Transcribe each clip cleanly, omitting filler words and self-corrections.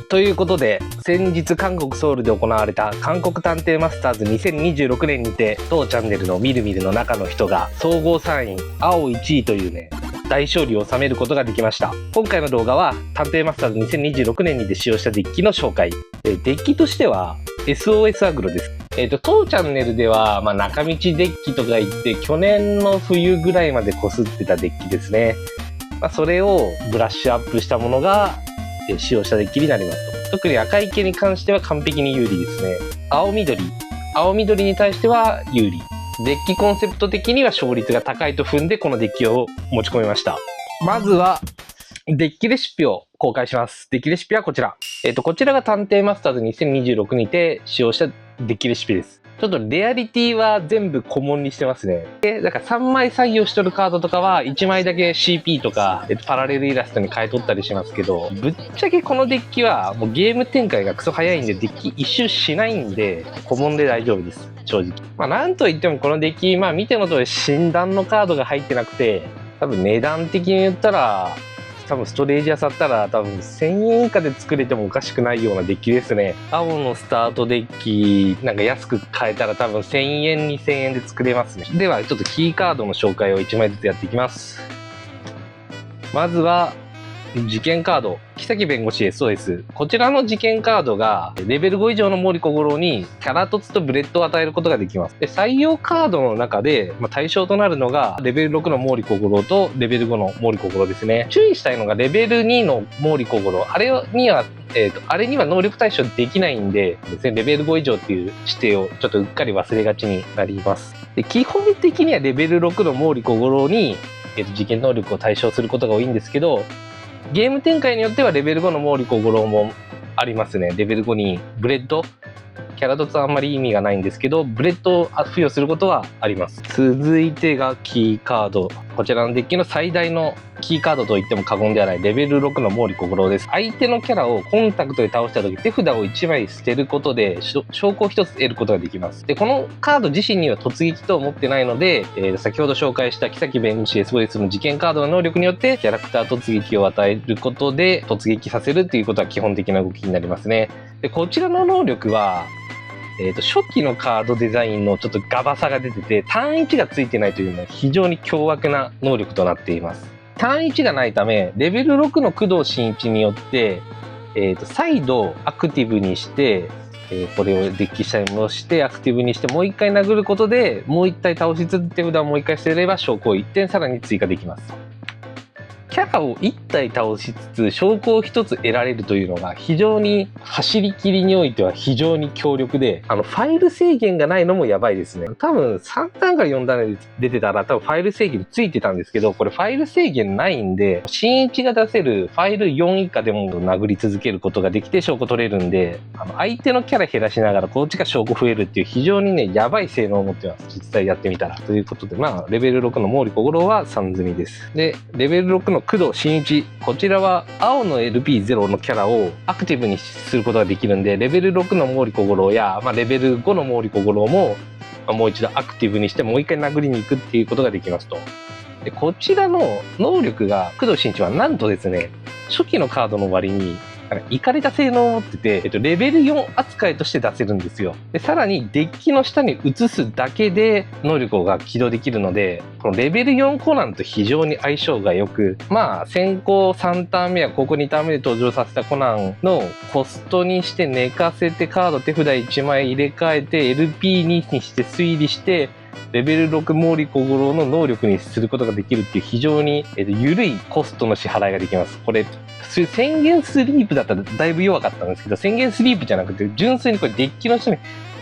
ということで、先日韓国ソウルで行われた韓国探偵マスターズ2026年にて、当チャンネルのみるみるの中の人が総合3位、青1位というね、大勝利を収めることができました。今回の動画は探偵マスターズ2026年にて使用したデッキの紹介。デッキとしては SOS アグロです。当チャンネルでは、中道デッキとか言って去年の冬ぐらいまでこすってたデッキですね。それをブラッシュアップしたものが使用したデッキになりますと。特に赤池に関しては完璧に有利ですね。青緑に対しては有利。デッキコンセプト的には勝率が高いと踏んでこのデッキを持ち込みました。まずはデッキレシピを公開します。デッキレシピはこちら。こちらが探偵マスターズ2026にて使用したデッキレシピです。ちょっとレアリティは全部コモンにしてますね。だから3枚採用しとるカードとかは1枚だけ CP とかパラレルイラストに変えとったりしますけど、ぶっちゃけこのデッキはもうゲーム展開がクソ早いんでデッキ一周しないんでコモンで大丈夫です。正直。なんといってもこのデッキ、見ての通り診断のカードが入ってなくて、多分値段的に言ったら多分ストレージ屋さったら多分1000円以下で作れてもおかしくないようなデッキですね。青のスタートデッキなんか安く買えたら多分1000円2000円で作れますね。ではちょっとキーカードの紹介を1枚ずつやっていきます。まずは事件カード、木崎弁護士 SOS。こちらの事件カードがレベル5以上の毛利小五郎にキャラ凸とブレッドを与えることができます。で採用カードの中で、対象となるのがレベル6の毛利小五郎とレベル5の毛利小五郎ですね。注意したいのがレベル2の毛利小五郎。あれには能力対象できないんで、レベル5以上っていう指定をちょっとうっかり忘れがちになります。で基本的にはレベル6の毛利小五郎に、事件能力を対象することが多いんですけど、ゲーム展開によってはレベル5の毛利小五郎もありますね。レベル5にブレッド、キャラ凸はあんまり意味がないんですけど、ブレッドを付与することはあります。続いてがキーカード。こちらのデッキの最大のキーカードと言っても過言ではないレベル6の毛利小五郎です。相手のキャラをコンタクトで倒した時、手札を1枚捨てることで証拠を1つ得ることができます。で、このカード自身には突撃と持ってないので、先ほど紹介した木崎弁護士 SOS の事件カードの能力によってキャラクター突撃を与えることで突撃させるっていうことは基本的な動きになりますね。で、こちらの能力は初期のカードデザインのちょっとガバさが出てて、ターン1がついてないというのは非常に凶悪な能力となっています。ターン1がないため、レベル6の工藤新一によって、再度アクティブにして、これをデッキ下に戻してアクティブにしてもう一回殴ることで、もう一体倒しつつ手札をもう一回捨てれば証拠を1点さらに追加できます。キャラを1体倒しつつ証拠を1つ得られるというのが非常に走り切りにおいては非常に強力で、ファイル制限がないのもやばいですね。多分3段から4段で出てたら多分ファイル制限ついてたんですけど、これファイル制限ないんで、新一が出せるファイル4以下でも殴り続けることができて証拠取れるんで、相手のキャラ減らしながらこっちが証拠増えるっていう非常にね、やばい性能を持ってます。実際やってみたら。ということで、レベル6の毛利小五郎は3積みです。で、レベル6の工藤新一、こちらは青の LP0 のキャラをアクティブにすることができるんで、レベル6の毛利小五郎や、レベル5の毛利小五郎も、もう一度アクティブにしてもう一回殴りに行くっていうことができますと。でこちらの能力が工藤新一はなんとですね、初期のカードの割にイカれた性能を持ってて、レベル4扱いとして出せるんですよ。でさらにデッキの下に移すだけで能力が起動できるので、このレベル4コナンと非常に相性が良く、先行3ターン目や高校2ターン目で登場させたコナンのコストにして寝かせてカード手札1枚入れ替えて LP2 にして推理してレベル6毛利小五郎の能力にすることができるっていう非常に緩いコストの支払いができます。これ宣言スリープだったらだいぶ弱かったんですけど、宣言スリープじゃなくて純粋にこれデッキの下に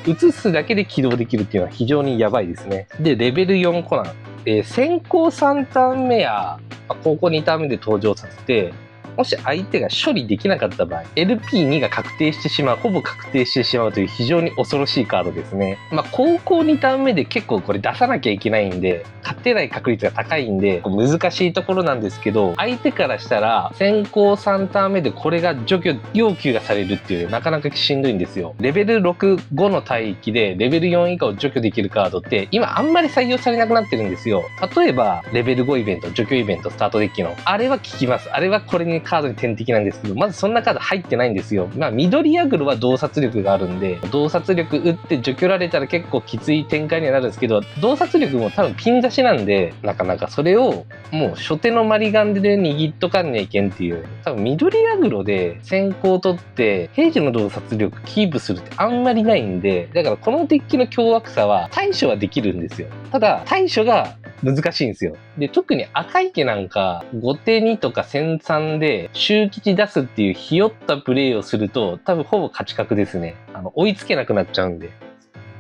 移すだけで起動できるっていうのは非常にやばいですね。でレベル4コナン、先行3ターン目や高校2ターン目で登場させて、もし相手が処理できなかった場合 LP2 が確定してしまう、ほぼ確定してしまうという非常に恐ろしいカードですね。高校2ターン目で結構これ出さなきゃいけないんで、勝てない確率が高いんで難しいところなんですけど、相手からしたら先行3ターン目でこれが除去要求がされるっていうなかなかしんどいんですよ。レベル6、5の帯域でレベル4以下を除去できるカードって今あんまり採用されなくなってるんですよ。例えばレベル5イベント、除去イベント、スタートデッキのあれは効きます。あれはこれにカードに天敵なんですけど、まずそんなカード入ってないんですよ。まあ緑アグロは洞察力があるんで、洞察力打って除去られたら結構きつい展開にはなるんですけど、洞察力も多分ピン出しなんで、なかなかそれをもう初手のマリガンで握っとかんねえけんっていう、多分緑アグロで先行取って平時の洞察力キープするってあんまりないんで、だからこのデッキの凶悪さは対処はできるんですよ。ただ対処が難しいんですよ。で、特に赤池なんか、後手2とか戦3で、周吉出すっていうひよったプレイをすると、多分ほぼ勝ち確ですね。追いつけなくなっちゃうんで。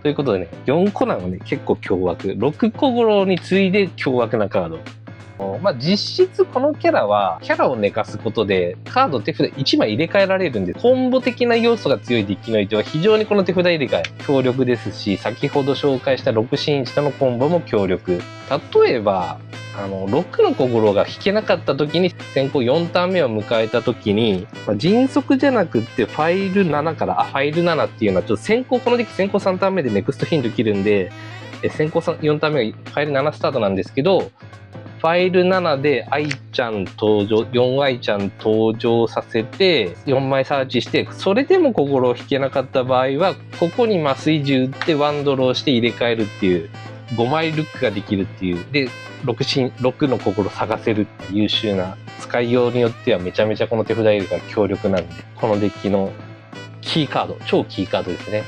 ということでね、4コナンはね、結構凶悪。6小五郎に次いで凶悪なカード。まあ、実質このキャラは、キャラを寝かすことで、カード手札1枚入れ替えられるんで、コンボ的な要素が強いデッキにおいては、非常にこの手札入れ替え、強力ですし、先ほど紹介した6進1とのコンボも強力。例えば、6の小五郎が引けなかった時に、先行4ターン目を迎えた時に、迅速じゃなくってファイル7から、ファイル7っていうのは、ちょっと先行、このデッキ先行3ターン目でネクストヒント切るんで、先行4ターン目がファイル7スタートなんですけど、ファイル7で愛ちゃん登場、4愛ちゃん登場させて、4枚サーチして、それでも小五郎引けなかった場合は、ここに麻酔銃打ってワンドローして入れ替えるっていう、5枚ルックができるっていう。で、6の小五郎探せるっていう優秀な、使いようによってはめちゃめちゃこの手札入れが強力なんで、このデッキのキーカード、超キーカードですね。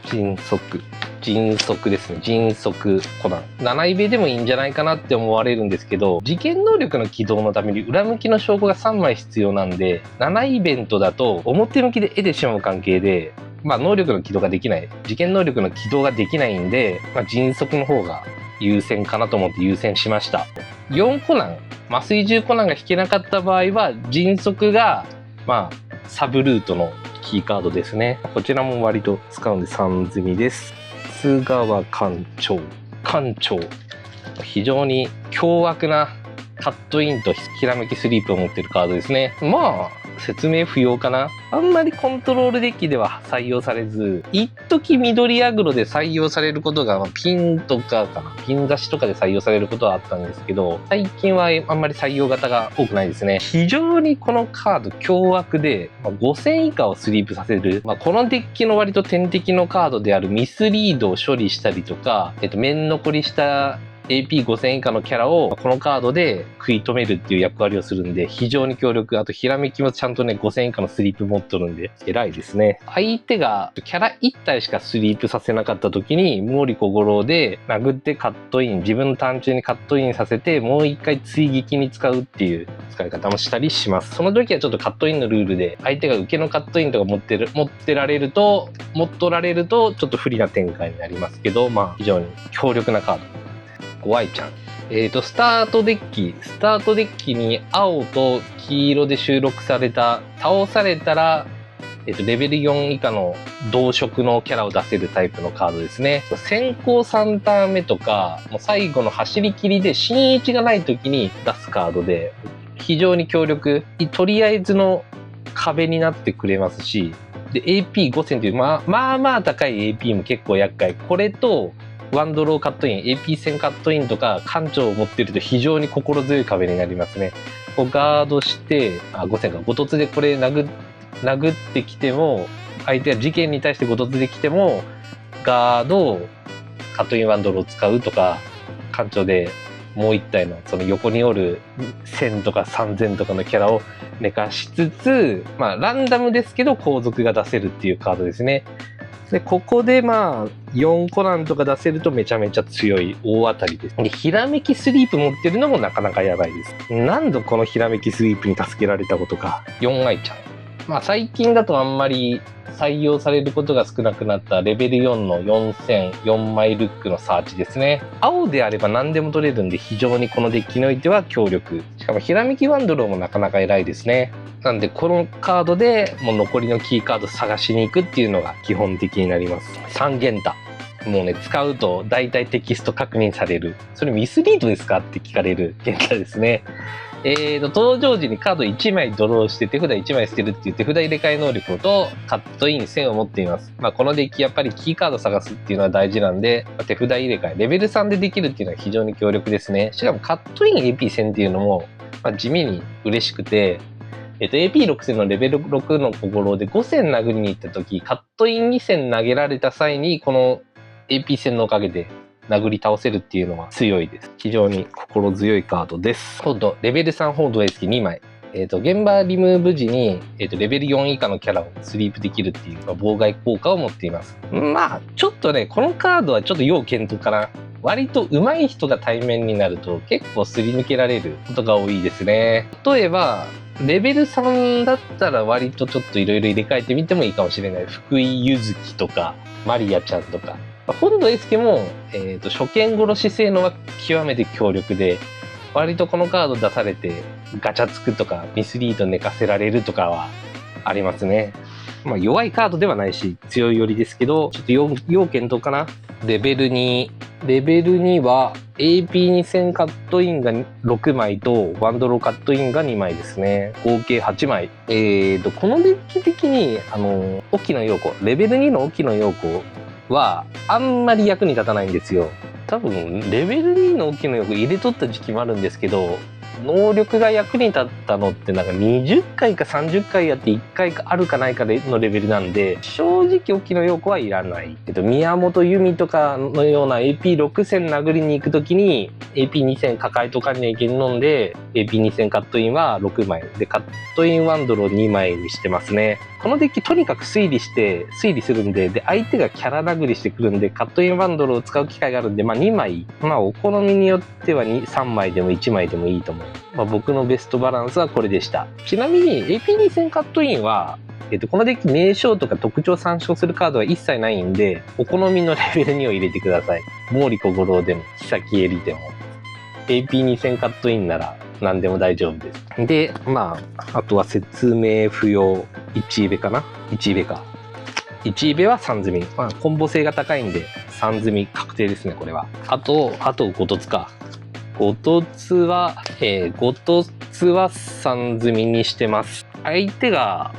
迅速ですね。迅速コナン。7イベでもいいんじゃないかなって思われるんですけど、事件能力の起動のために裏向きの証拠が3枚必要なんで、7イベントだと表向きで得てしまう関係で、まあ能力の起動ができない。事件能力の起動ができないんで、まあ迅速の方が優先かなと思って優先しました。4コナン、麻酔銃コナンが引けなかった場合は、迅速が、まあ、サブルートのキーカードですね。こちらも割と使うんで3積みです。須川艦長。非常に凶悪なカットインとひらめきスリープを持っているカードですね。まあ、説明不要かな。あんまりコントロールデッキでは採用されず、一時緑アグロで採用されることが、ピンとかかな。ピン出しとかで採用されることはあったんですけど、最近はあんまり採用型が多くないですね。非常にこのカード凶悪で、5000以下をスリープさせる。このデッキの割と天敵のカードであるミスリードを処理したりとか、面残りしたAP5000 以下のキャラをこのカードで食い止めるっていう役割をするんで非常に強力。あとひらめきもちゃんとね5000以下のスリープ持っとるんで偉いですね。相手がキャラ1体しかスリープさせなかった時に毛利小五郎で殴ってカットイン、自分のターン中にカットインさせてもう一回追撃に使うっていう使い方もしたりします。その時はちょっとカットインのルールで相手が受けのカットインとか持ってられるとちょっと不利な展開になりますけど、非常に強力なカード。ご愛ちゃん。スタートデッキに青と黄色で収録された、倒されたら、レベル4以下の同色のキャラを出せるタイプのカードですね。先行3ターン目とか、もう最後の走り切りで新1がない時に出すカードで、非常に強力。とりあえずの壁になってくれますし、で、AP5000 という、まあ高い AP も結構厄介。これと、ワンドローカットイン、AP1000 カットインとか、艦長を持っていると非常に心強い壁になりますね。こうガードして、5000か、ご突でこれ殴ってきても、相手が事件に対してご突できても、ガード、カットインワンドローを使うとか、艦長でもう一体のその横におる1000とか3000とかのキャラを寝かしつつ、ランダムですけど後続が出せるっていうカードですね。で、ここで4コナンとか出せるとめちゃめちゃ強い大当たりです。で、ひらめきスリープ持ってるのもなかなかやばいです。何度このひらめきスリープに助けられたことか。4愛ちゃん。最近だとあんまり採用されることが少なくなったレベル4の4000、4枚ルックのサーチですね。青であれば何でも取れるんで非常にこのデッキにおいては強力。しかもひらめきワンドローもなかなか偉いですね。なんでこのカードでもう残りのキーカード探しに行くっていうのが基本的になります。三元太。もうね、使うと大体テキスト確認される。それミスリードですかって聞かれる元太ですね。登場時にカード1枚ドローして手札1枚捨てるっていう手札入れ替え能力とカットイン1000を持っています。このデッキやっぱりキーカード探すっていうのは大事なんで、手札入れ替え、レベル3でできるっていうのは非常に強力ですね。しかもカットイン AP1000 っていうのも、地味に嬉しくて、AP6 戦のレベル6の小五郎で5戦殴りに行った時、カットイン2戦投げられた際に、この AP 戦のおかげで殴り倒せるっていうのは強いです。非常に心強いカードです。今度、レベル3ホードエースキ2枚。現場リムーブ時に、レベル4以下のキャラをスリープできるっていう、妨害効果を持っています。まあ、ちょっとね、このカードはちょっと要検討かな。割と上手い人が対面になると結構すり抜けられることが多いですね。例えば、レベル3だったら割とちょっといろいろ入れ替えてみてもいいかもしれない。福井ゆずきとか、マリアちゃんとか。本土エスケも、初見殺し性能は極めて強力で、割とこのカード出されてガチャつくとかミスリード寝かせられるとかはありますね。まあ弱いカードではないし強い寄りですけど、ちょっと要件とかな。レベル2は AP2 戦カットインが6枚とワンドローカットインが2枚ですね。合計8枚。このデッキ的に沖野陽子、レベル2の沖野陽子はあんまり役に立たないんですよ。多分レベル2の沖野陽子入れとった時期もあるんですけど、能力が役に立ったのってなんか20回か30回やって1回かあるかないかのレベルなんで、正直沖野陽子はいらない。宮本由美とかのような AP6 戦殴りに行くときに AP2 戦抱えとかにはいけんのんで、AP2 戦カットインは6枚で、カットインワンドロー2枚にしてますね。このデッキとにかく推理するんで、相手がキャラ殴りしてくるんで、カットインワンドローを使う機会があるんで、まあ2枚、まあお好みによっては3枚でも1枚でもいいと思う。まあ僕のベストバランスはこれでした。ちなみに AP2 戦カットインは、このデッキ名称とか特徴参照するカードは一切ないんで、お好みのレベルにを入れてください。毛利小五郎でも、久木絵里でも。AP2 戦カットインなら何でも大丈夫です。で、まあ、あとは説明不要。1イベかな ?1 イベか。1イベは3積み。まあ、コンボ性が高いんで、3積み確定ですね、これは。あと、5凸か。5凸は、3積みにしてます。相手が、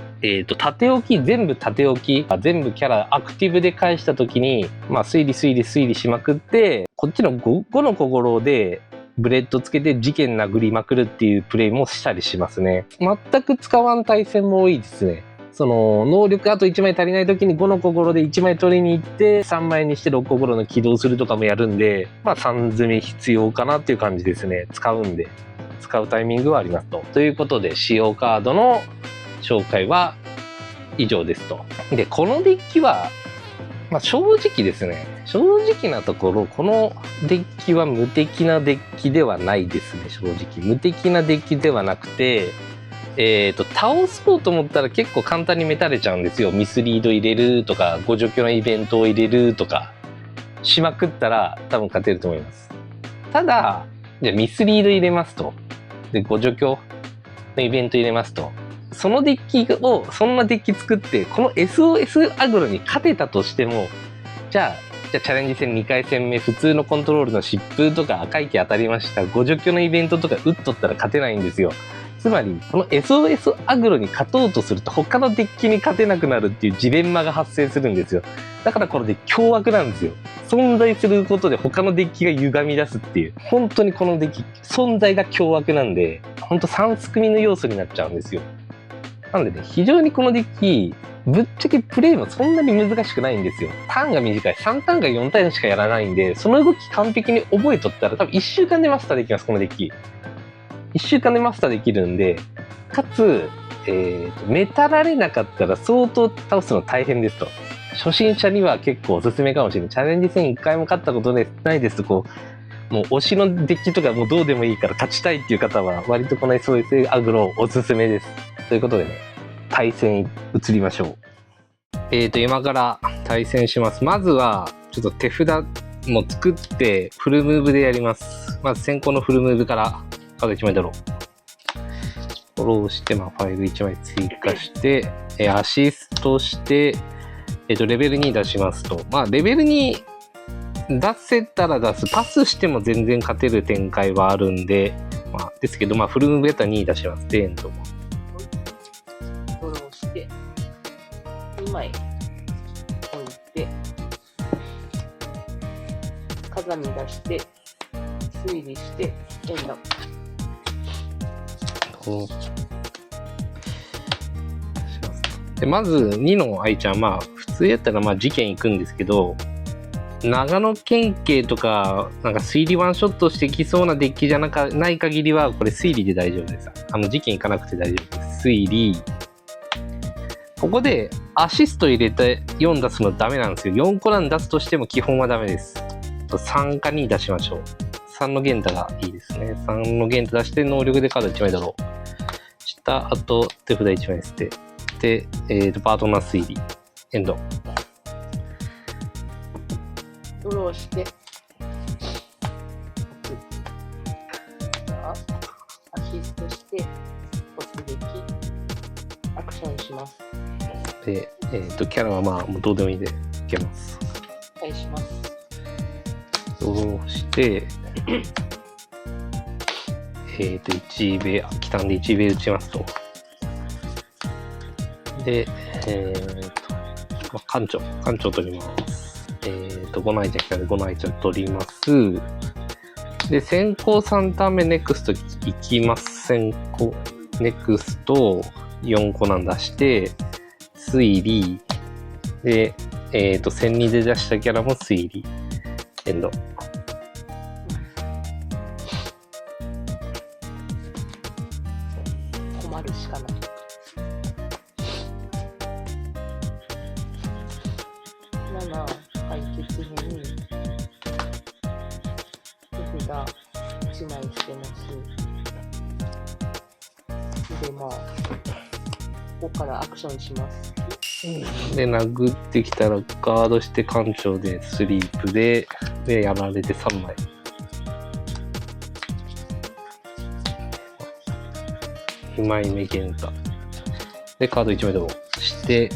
縦置き、全部縦置き、全部キャラアクティブで返したときに、まあ、推理しまくって、こっちの 5の小五郎で、ブレッドつけて事件殴りまくるっていうプレイもしたりしますね。全く使わん対戦も多いですね。その能力あと1枚足りない時に5の小五郎で1枚取りに行って3枚にして6小五郎の起動するとかもやるんで、まあ3積み必要かなっていう感じですね。使うんで。使うタイミングはありますと。ということで使用カードの紹介は以上ですと。で、このデッキはまあ正直ですね。正直なところ、このデッキは無敵なデッキではないですね、正直。無敵なデッキではなくて、倒そうと思ったら結構簡単にメタれちゃうんですよ。ミスリード入れるとか、ご除去のイベントを入れるとか、しまくったら多分勝てると思います。ただ、じゃあミスリード入れますと。で、ご除去のイベント入れますと。そのデッキを、そんなデッキ作って、この SOS アグロに勝てたとしても、じゃあチャレンジ戦2回戦目、普通のコントロールの疾風とか赤い木当たりました。ご除去のイベントとか打っとったら勝てないんですよ。つまり、この SOS アグロに勝とうとすると、他のデッキに勝てなくなるっていうジレンマが発生するんですよ。だからこれで凶悪なんですよ。存在することで他のデッキが歪み出すっていう。本当にこのデッキ、存在が凶悪なんで、本当3すくみの要素になっちゃうんですよ。なんでね、非常にこのデッキ、ぶっちゃけプレイもそんなに難しくないんですよ。ターンが短い。3ターンが4ターンしかやらないんで、その動き完璧に覚えとったら多分1週間でマスターできます、このデッキ。1週間でマスターできるんで、かつ、メタられなかったら相当倒すの大変ですと。初心者には結構おすすめかもしれない。チャレンジ戦1回も勝ったことないですと、こう、もう推しのデッキとかもうどうでもいいから勝ちたいっていう方は、割とこの SOS アグロおすすめです。ということでね、対戦移りましょう。今から対戦します。まずは、ちょっと手札も作って、フルムーブでやります。まず先行のフルムーブから、カード1枚ドロー。フォローして、ファイル1枚追加して、アシストして、レベル2出しますと。レベル2出せたら出す。パスしても全然勝てる展開はあるんで、ですけど、フルムーブやったら2出します。で、エンドも。フォローして、2枚置いて、風見出して、推理して、エンド。でまず2の愛ちゃん、まあ普通やったらまあ事件行くんですけど、長野県警とかなんか推理ワンショットしてきそうなデッキじゃない限りはこれ推理で大丈夫です。事件行かなくて大丈夫です。推理。ここでアシスト入れて4出すのダメなんですよ。4コラン出すとしても基本はダメです。3か2出しましょう。3のゲンタがいいですね。3のゲンタ出して能力でカード1枚だろう。した後手札1枚捨て。で、パートナー推理。エンド。ドローして、アシストして、突撃、アクションします。で、キャラはまあもうどうでもいいでいけます。返します。ドローして、1ベ来たんで1ベ打ちますと。で、館長取ります。5の愛ちゃん来たんで5の愛ちゃん取ります。で、先行3ターン目ネクストいきます。先行、ネクスト4個なん出して、推理。で、1002で出したキャラも推理。エンド。困るしかない。7、解決編、手札1枚捨てます。で、まあ、ここからアクションします。で、殴ってきたらガードして館長でスリープでやられて3枚。2枚目ゲンタ。で、カード1枚でもして、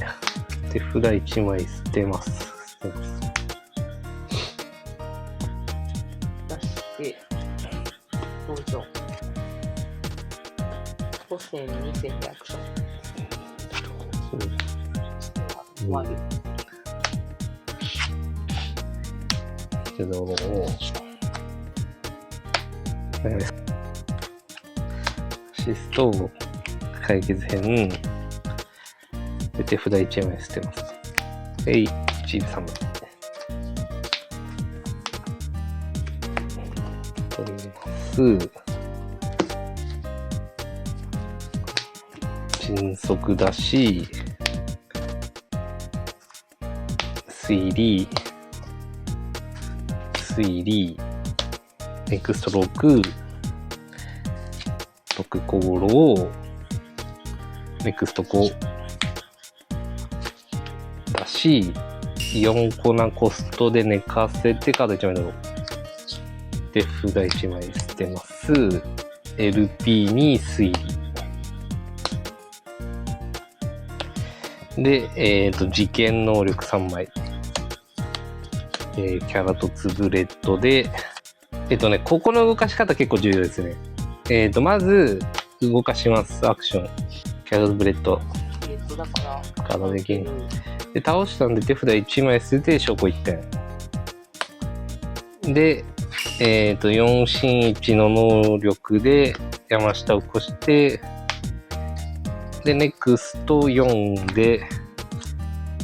手札1枚捨てます。出して、登場。5戦、2戦でアクション。終わる。けど、シスト解決編で手札1枚捨てます。1、3枚取ります。迅速だし、推理、ネクスト6、コーロー、ネクスト5だし、4コナコストで寝かせてカード1枚だろう。で、札1枚捨てます。LP に推理。で、事件能力3枚。キャラとツブレッドで、ここの動かし方結構重要ですね。まず、動かします。アクション。キャラとブレッド。だから、カードでゲーム。で、倒したんで手札1枚捨てて、証拠1点。で、4進1の能力で山下を起こして、で、ネクスト4で、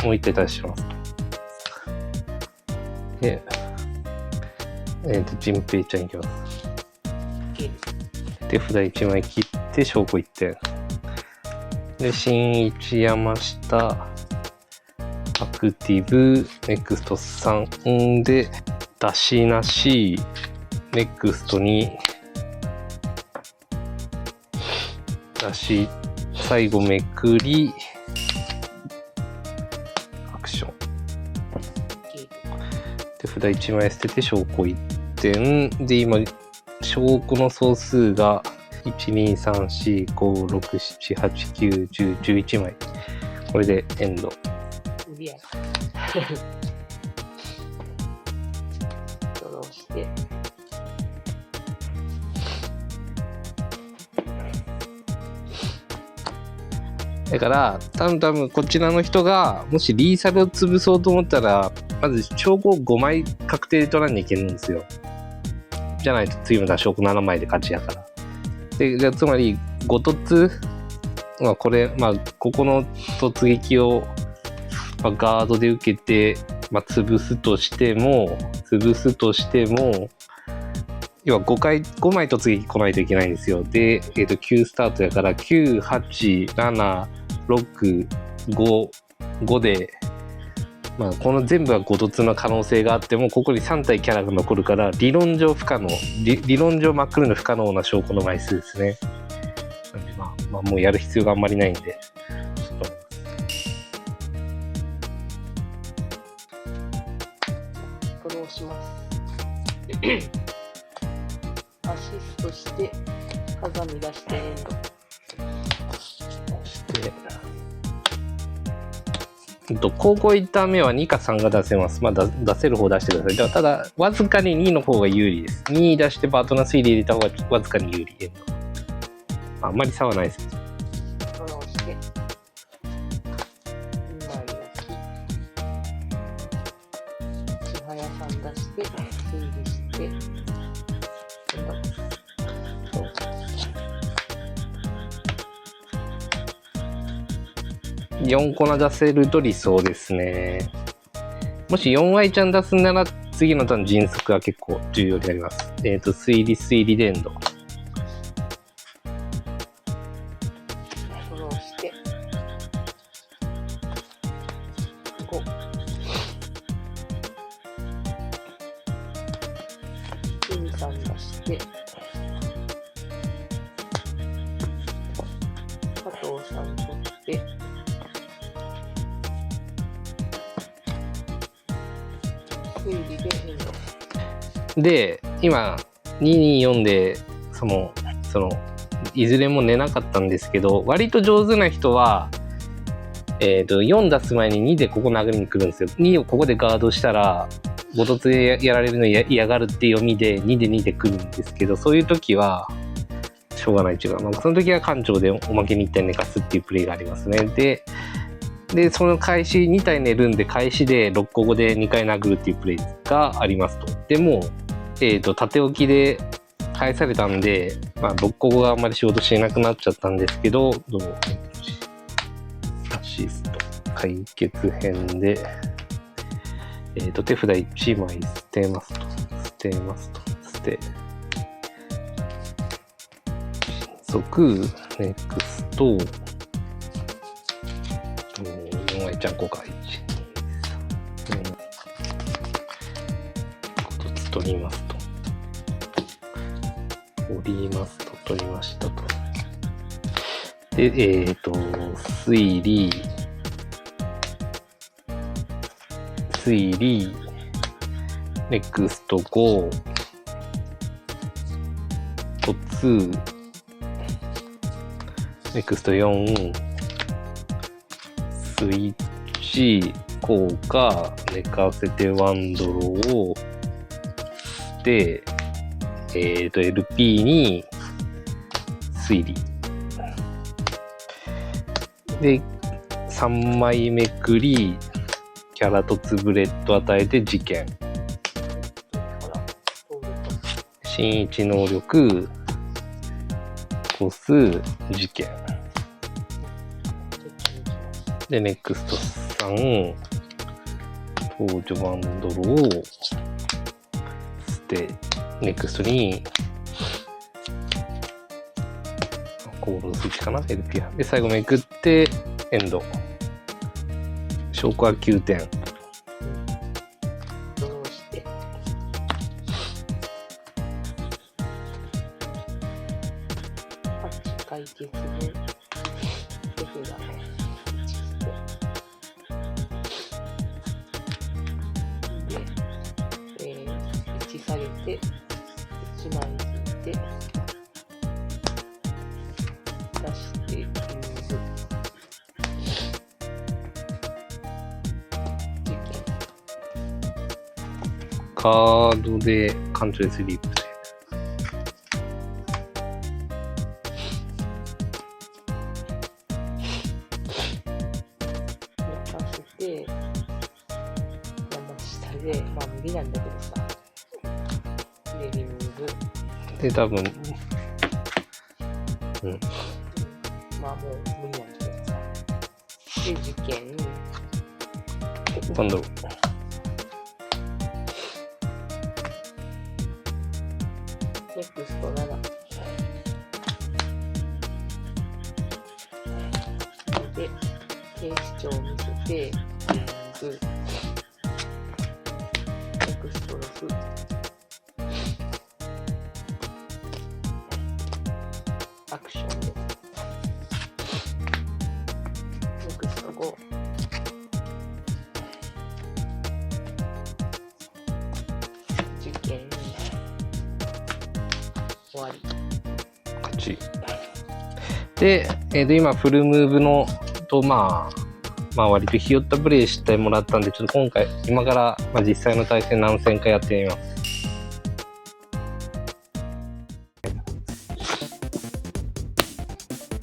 もう1回出します。で、ジンペイちゃんいきます。で、札1枚切って、証拠1点。で、新1山下、アクティブ、ネクスト3で、出しなし、ネクスト2、出し、最後めくり、アクション。で、札1枚捨てて証拠1点。で、今、証拠の総数が、1、2、3、4、5、6、7、8、9、10、11枚。これでエンド。ドローして。だから多分こちらの人がもしリーサルを潰そうと思ったらまず証拠5枚確定で取らなきゃいけないんですよ。じゃないと次の証拠7枚で勝ちやから。でじゃあつまり5凸まあこれ、まあここの突撃を、まあ、ガードで受けて、まあ潰すとしても、要は5枚突撃来ないといけないんですよ。で、9スタートやから9、8、7、6、5で、まあこの全部は5突の可能性があっても、ここに3体キャラが残るから、理論上真っ黒の不可能な証拠の枚数ですね。なんでまあもうやる必要があんまりないんで。ドローします。アシストして鏡出してエンド。高校1ターン目は2か3が出せます。まあ出せる方出してください。ただわずかに2の方が有利です。2出してパートナー推理入れた方がわずかに有利。エンド。あんまり差はないです。ドローして、2枚置き、千早さん出して、推理して、エンド。4粉出せると理想ですね。もし 4i ちゃん出すなら次のターン迅速が結構重要になります。推理でエンド。ドローして、5。海さん出して、加藤さん取って、推理でエンド。で、今、224で、いずれも寝なかったんですけど、割と上手な人は、4出す前に2でここ殴りに来るんですよ。2をここでガードしたら、5突でやられるの嫌がるって読みで、2で2で来るんですけど、そういう時は、しょうがないっていうか、まあ、その時は艦長でおまけに1体寝かすっていうプレイがありますね。で、その開始2体寝るんで、開始で6個後で2回殴るっていうプレイがありますと。でも、縦置きで返されたんで、まあ、6個後があんまり仕事しなくなっちゃったんですけど、アシスト、解決編で、手札1枚捨てますと。即、ネクスト、4i ちゃん5か、1、2、3、5つ取りますと。取りましたと。で、推理、ネクスト5、突、ネクスト4、スイッチ、効果、寝かせてワンドローを捨て、LP に推理。で、3枚めくり、キャラとツブレット与えて事件。新一能力、コス、事件。で、ネクスト3、登場バンドルを捨て、ネクストに、コールスイッチかな ?LP。で、最後めくって、エンド。証拠は9点。ドローして、8解決で、手札1捨て、で、1下げて、1枚引いて、出して、カードで艦長でスリープで。寝かせて、山下で、まあ無理なんだけどさ。で、リムーブ。で、多分、まあもう無理なんだけどさ。で、受験。なんだろう。ネクスト7。で、警視庁を見せて、ネクスト6。アクションで。ネクスト5。受験。終わり。勝ち。で、今フルムーブのとまあ割とひよったプレイしてもらったんで、ちょっと今から、実際の対戦何戦かやってみます。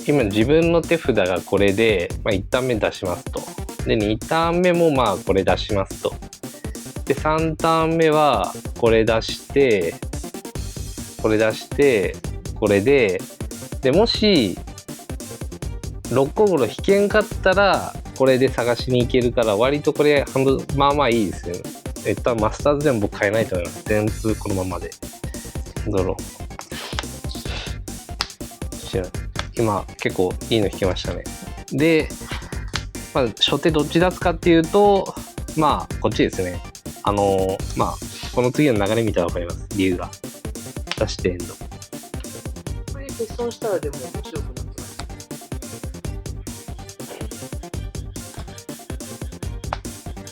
今自分の手札がこれで、1ターン目出しますと。で2ターン目もこれ出しますと。で3ターン目はこれ出してこれでもし6個頃引けんかったらこれで探しに行けるから、割とこれまあまあいいですよね。マスターズでも僕変えないと思います。全部このままでドロー。今結構いいの引けましたね。で、初手どっち出すかっていうと、こっちですね。この次の流れ見たら分かります。理由が。出してエンド。これ欠損したらでも面白くなってます。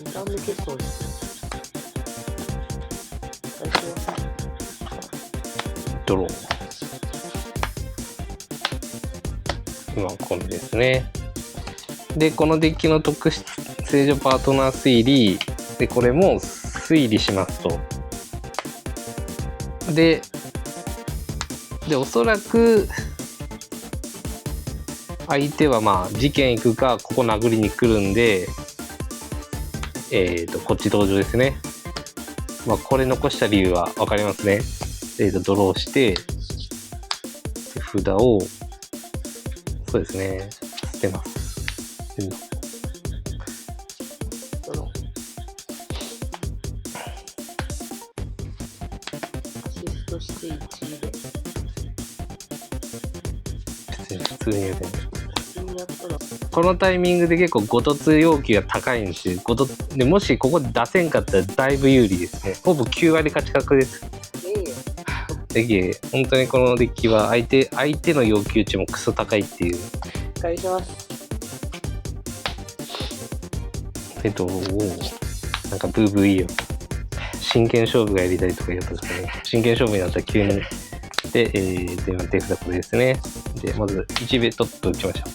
2段目欠損して最初はドロー。今これですね。でこのデッキの特性上パートナー推理で、これも推理しますと。でおそらく相手は事件行くかここ殴りに来るんで、こっち登場ですね。これ残した理由は分かりますね。ドローして札をそうですね、捨てます。アシストして1で普通に言うてね。普通にやったらこのタイミングで結構ご突要求が高いんですよ。でもしここで出せんかったらだいぶ有利ですね。ほぼ9割勝ち確です。本当にこのデッキは相手の要求値もクソ高いっていう。お願いします。なんかブーブーいいよ。真剣勝負がやりたいとか言うとですね、真剣勝負になったら急に。で、今手札これですね。で、まず1ベトッと打ちましょう。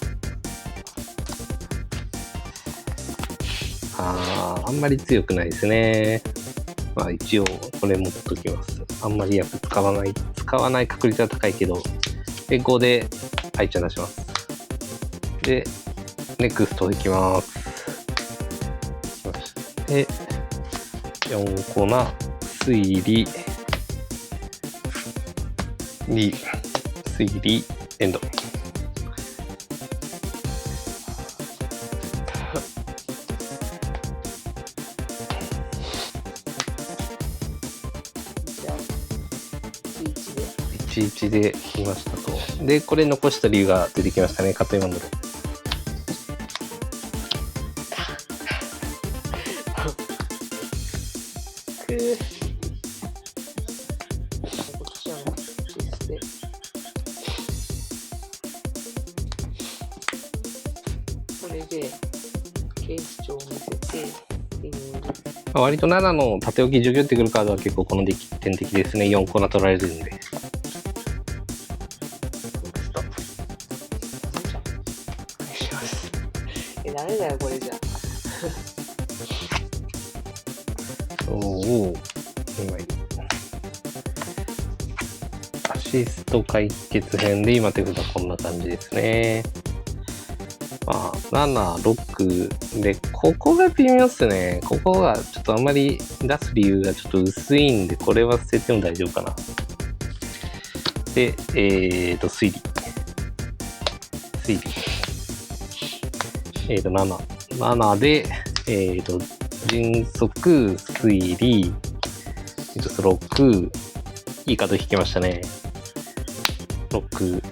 あんまり強くないですね。一応これ持っときます。あんまり役使わない確率は高いけど。で、5で愛ちゃん出します。で、ネクストいきます。で、4コマ、推理、推理、エンド。11で来ましたと。で、これ残した理由が出てきましたね。カットイマンドル。これで警視庁を見せて割と7の縦置き除去ってくるカードは結構このデッキ天敵ですね。4コーナー取られるんで。ダメだよこれじゃ。アシスト解決編で今手札こんな感じですね。7、6で、ここが微妙っすね。ここがちょっとあんまり出す理由がちょっと薄いんで、これは捨てても大丈夫かな。で、推理。推理。7で、迅速、推理、スロック、いいカード引きましたね。6、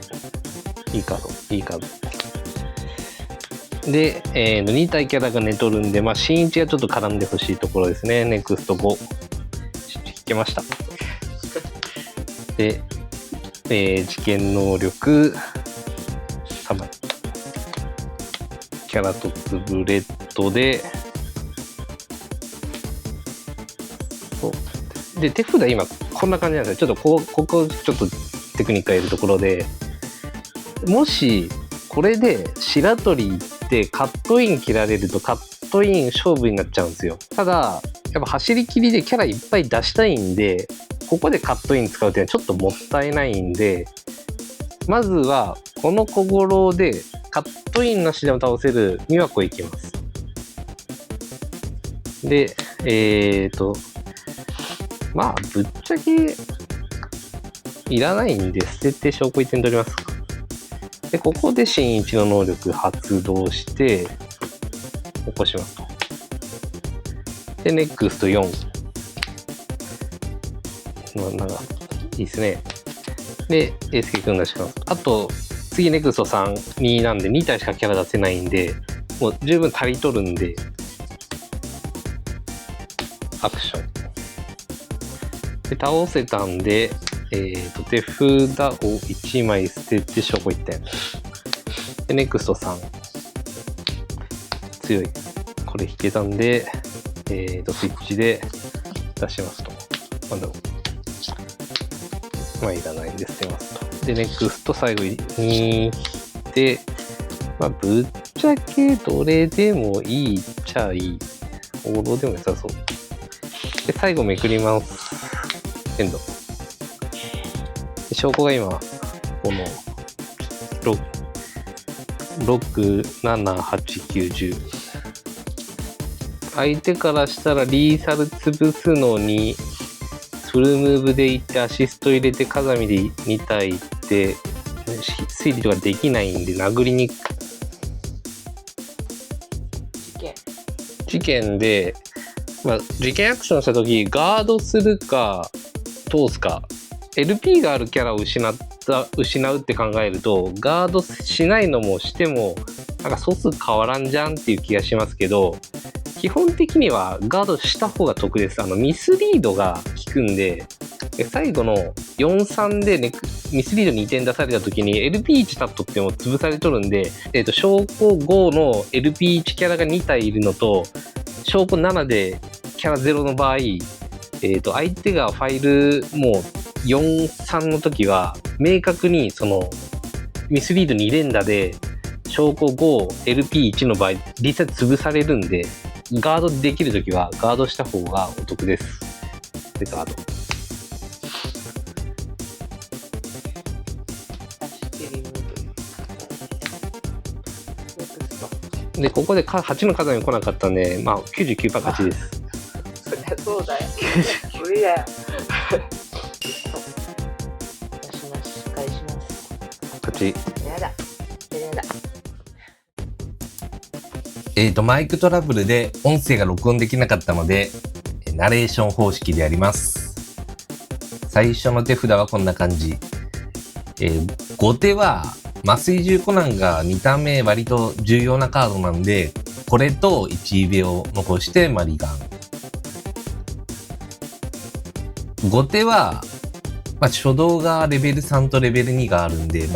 いいカード。で、2体キャラが寝とるんで、新一がちょっと絡んでほしいところですね。ネクスト5。引けました。で、事件能力、3枚。キャラとツブレッドで、で、手札今こんな感じなんですよ。ちょっとここちょっとテクニックがいるところで、もしこれで白鳥ってカットイン切られるとカットイン勝負になっちゃうんですよ。ただやっぱ走り切りでキャラいっぱい出したいんで、ここでカットイン使うっていうのはちょっともったいないんで、まずはこの小五郎でカットインなしでも倒せる美和子いきます。で、ぶっちゃけいらないんで捨てて証拠1点取りますか。で、ここで新一の能力発動して起こしますと。で、ネクスト4。いいですね。で、エースケ君出します。あと、次ネクスト3、2なんで2体しかキャラ出せないんで、もう十分足りとるんで、アクション。で、倒せたんで、手札を1枚捨てて証拠1点。で、ネクスト3。強い。これ引けたんで、スイッチで出しますと。いらないんで捨てますと。で、ネクスト最後にで、ぶっちゃけどれでもいいっちゃいい。王道でも良さそう。で、最後めくります。エンド。証拠が今、この6、7、8、9、10。相手からしたらリーサル潰すのに、フルムーブでいってアシスト入れて風見で2体いって推理とかできないんで殴りに事件で、事件アクションした時ガードするか通すか LP があるキャラを失うって考えるとガードしないのもしても素数変わらんじゃんっていう気がしますけど、基本的にはガードした方が得です。ミスリードが効くんで、最後の 4-3 で、ミスリード2点出された時に LP1 立っとっても潰されとるんで、証拠5の LP1 キャラが2体いるのと、証拠7でキャラ0の場合、相手がファイルもう 4-3 の時は、明確にそのミスリード2連打で、証拠5、LP1 の場合、実際潰されるんで、ガードできるときはガードした方がお得です。で、ガード。で、ここで8の数に来なかったんで、99%勝ちです。そりゃそうだよ。無理だよ。返します。勝ち。やだ。マイクトラブルで音声が録音できなかったので、ナレーション方式でやります。最初の手札はこんな感じ。後手は麻酔銃コナンが2ターン目割と重要なカードなんで、これと1秒残してマリガン。後手は、初動がレベル3とレベル2があるんで、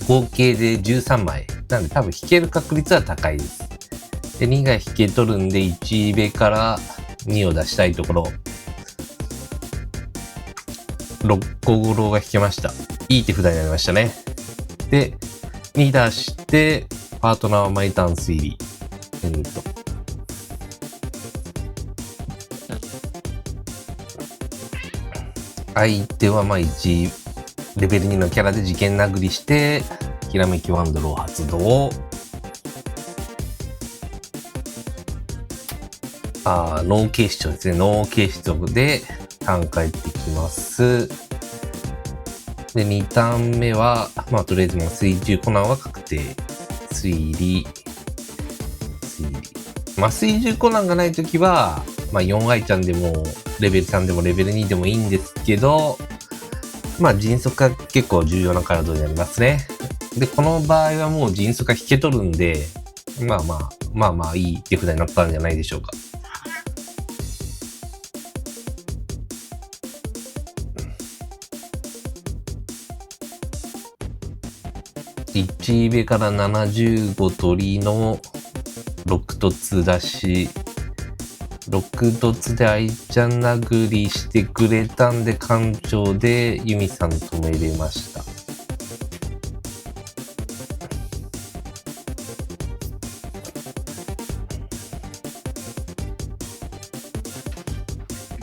合計で13枚。なんで多分引ける確率は高いです。で、2が引けとるんで、1上から2を出したいところ。6五郎が引けました。いい手札になりましたね。で、2出して、パートナーは毎ターン推理。相手は1、レベル2のキャラで事件殴りして、ひらめきワンドロー発動。脳警視庁ですね。脳警視庁でターン返ってきます。で、2ターン目は、まあ、とりあえずもう水中コナンは確定。推理。まあ、水中コナンがないときは、まあ、4アイちゃんでも、レベル3でもレベル2でもいいんですけど、まあ、迅速が結構重要なカードになりますね。で、この場合はもう迅速が引け取るんで、まあいい手札になったんじゃないでしょうか。1目から75鳥の6凸だし、6凸で愛ちゃん殴りしてくれたんで、館長でユミさん止めれました。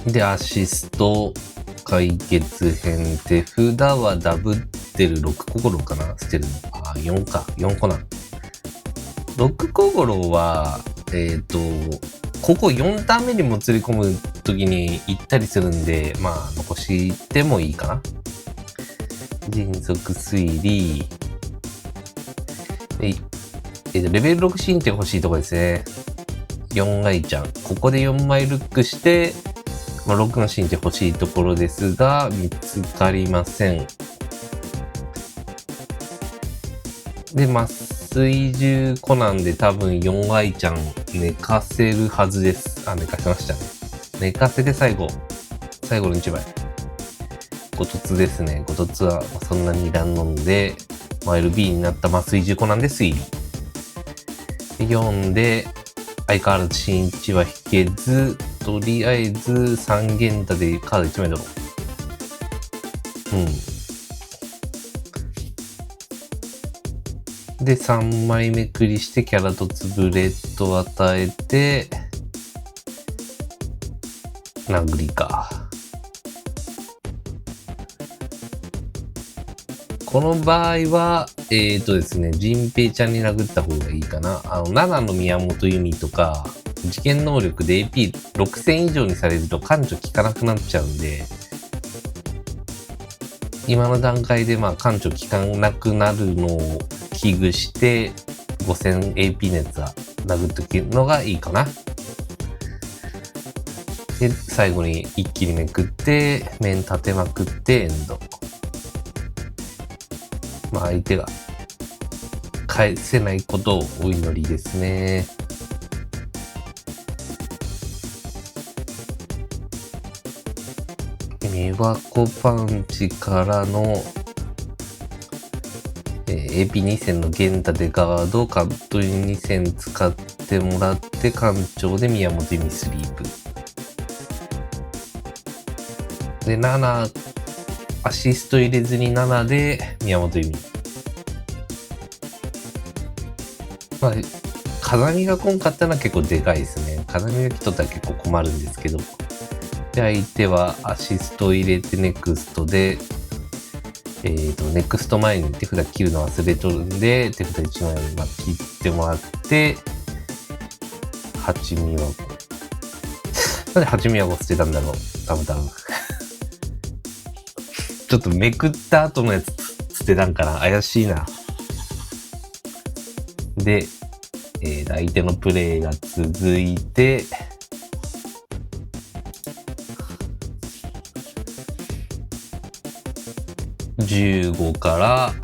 で、アシスト、解決編、手札はダブってる6心かな捨てるの。あ、4か。4個な。6心は、ここ4ターン目にも釣り込むときに行ったりするんで、まあ、残してもいいかな。迅速推理。レベル6進展欲しいとこですね。4アイちゃん。ここで4枚ルックして、まあ、6の進展欲しいところですが、見つかりません。で、麻酔銃コナンで多分4アイちゃん寝かせるはずです。あ、寝かせましたね。寝かせて最後の1枚。5凸ですね。5凸はそんなにいらんので、まあ、LB になった麻酔銃コナンで推理。4で、相変わらず新1は引けず、とりあえず三元太でカード1枚だろう。で、3枚めくりしてキャラとツブレットを与えて、殴りか。この場合は、ですね、陣平ちゃんに殴った方がいいかな。7の宮本由美とか、事件能力で AP6000 以上にされると感情効かなくなっちゃうんで、今の段階でまあ感情効かなくなるのを危惧して、5000 AP 熱は殴っとくのがいいかな。で、最後に一気にめくって、面立てまくってエンド。まあ相手が返せないことをお祈りですね。琵琶湖パンチからの、AP2000 の源太でガード、カットイン2000使ってもらって、館長で宮本由美スリープ。で、7、アシスト入れずに7で宮本由美。まあ、風見が来んかったのは結構でかいですね。風見が来とったら結構困るんですけど。で、相手はアシスト入れてネクストで、ネクスト前に手札切るの忘れとるんで、手札1枚切ってもらって、八味はこ。なんで八味はこ捨てたんだろう。たまたま。ちょっとめくった後のやつ捨てたんかな。怪しいな。で、相手のプレイが続いて、15から、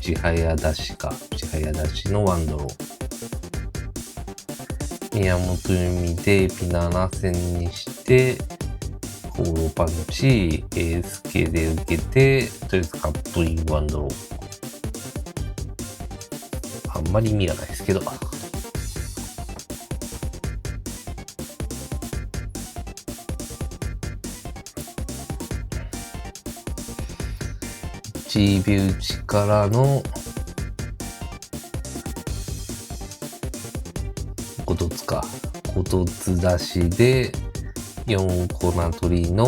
ちはやだしのワンドロー。宮本由美でピ7000にして、コーロパンチ、エース系で受けて、とりあえずカットインワンドロー。あんまり意味がないですけど。1秒打ちからの5凸か。5凸出しで4コナ取りの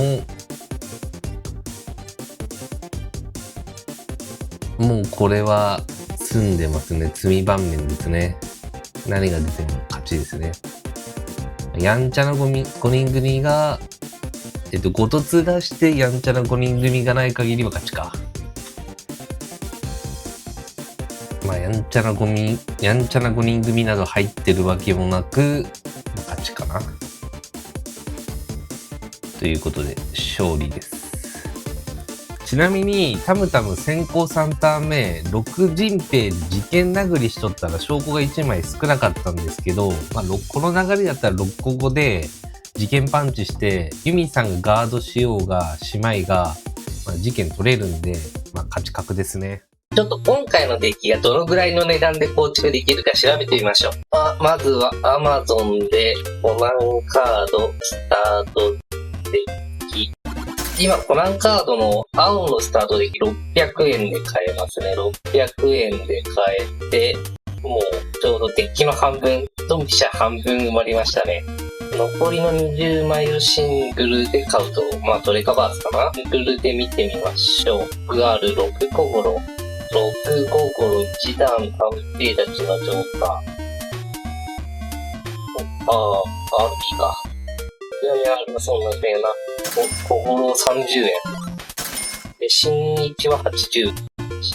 もうこれは詰んでますね。詰み盤面ですね。何が出ても勝ちですね。やんちゃな5人組が、5凸出してやんちゃな5人組がない限りは勝ちか。まあ、やんちゃな5人組など入ってるわけもなく、勝ちかな。ということで、勝利です。ちなみに、たむたむ先行3ターン目、6陣兵事件殴りしとったら証拠が1枚少なかったんですけど、まあ、この流れだったら6個後で、事件パンチして、ユミさんがガードしようが、姉妹が、まあ、事件取れるんで、まあ、勝ち確ですね。ちょっと今回のデッキがどのぐらいの値段で構築できるか調べてみましょう。まずは Amazon でコナンカードスタートデッキ。今コナンカードの青のスタートデッキ600円で買えますね。600円で買えて、もうちょうどデッキの半分、ドンピシャ半分埋まりましたね。残りの20枚をシングルで買うと、まあトレカバースかな。シングルで見てみましょう。6R6 小五郎。6、5、5、1段探偵たちのジョーカー。RP か。ちなみにあるのそんなせえな。小五郎30円。で、新日は80。新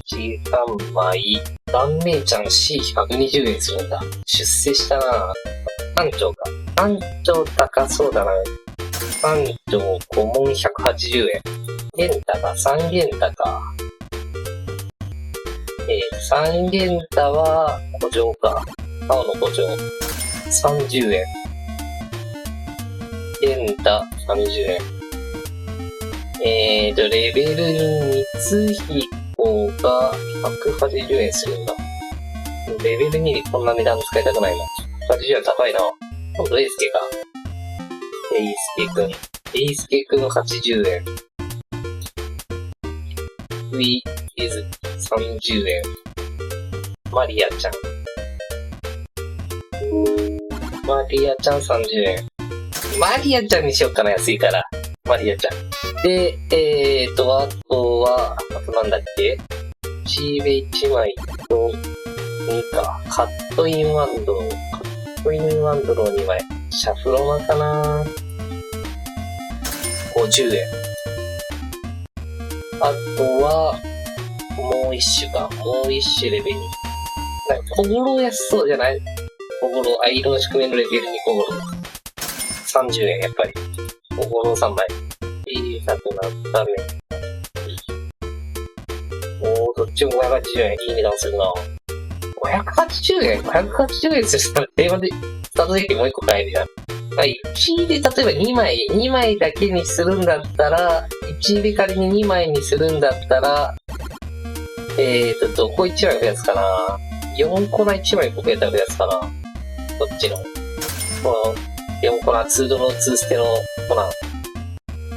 日3枚。断名ちゃん C120 円するんだ。出世したな。班長か。班長高そうだな。班長顧問180円。ゲンタが3ゲンタか。3連打は、古城か。青の古城。30円。連打30円。レベルに光彦が180円するんだ。レベル2でこんな値段使いたくないな。180円高いな。今度エイスケか。エイスケくん80円。ウィイズ30円。マリアちゃん。マリアちゃん30円。マリアちゃんにしようかな、安いから。マリアちゃん。で、あとは、あとなんだっけ？チーベ1枚と、2か。カットインワンドロー。カットインワンドロー2枚。シャフロマかな50円。あとは、もう一種か。もう一種レベル2。小五郎安そうじゃない？小五郎、藍色の宿命のレベル2小五郎。30円、やっぱり。小五郎3枚。小さくなったね。どっちも580円。いい値段するな。580円 ?580 円するたら定番で、スタートデッキもう一個買えるじゃん。まあ、1で例えば2枚だけにするんだったら、1で仮に2枚にするんだったら、どこ1枚増やすかな ?4 コナ1枚ここやったら増やすかなどっちのこの4コナ、2ドロー2捨てのコナ。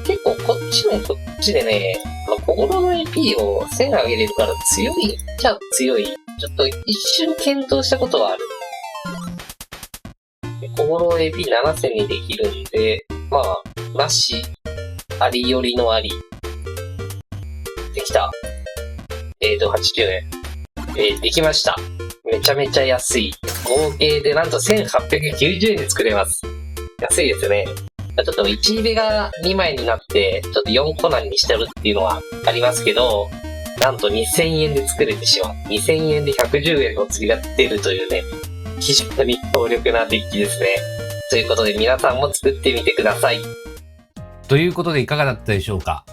結構こっちもこっちでね、小五郎の AP を1000上げれるから強いっちゃ強い。ちょっと一瞬検討したことはある。小五郎 AP7000 にできるんで、まあ、なし、ありよりのあり。できた。80円。できました。めちゃめちゃ安い。合計でなんと1890円で作れます。安いですね。ちょっと1入れが2枚になって、ちょっと4コナンにしてるっていうのはありますけど、なんと2000円で作れてしまう。2000円で110円の釣りが出るというね、非常に強力なデッキですね。ということで皆さんも作ってみてください。ということでいかがだったでしょうか。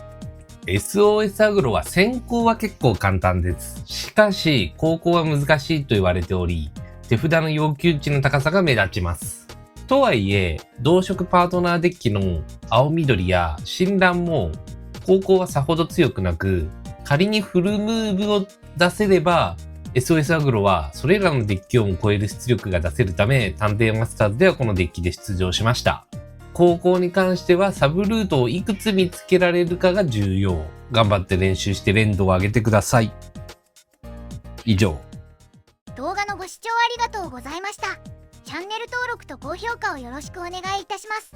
SOS アグロは先行は結構簡単です。しかし、後攻は難しいと言われており、手札の要求値の高さが目立ちます。とはいえ、同色パートナーデッキの青緑や新乱も後攻はさほど強くなく、仮にフルムーブを出せれば、SOS アグロはそれらのデッキをも超える出力が出せるため、探偵マスターズではこのデッキで出場しました。後攻に関してはサブルートをいくつ見つけられるかが重要。頑張って練習して連動を上げてください。以上。動画のご視聴ありがとうございました。チャンネル登録と高評価をよろしくお願いいたします。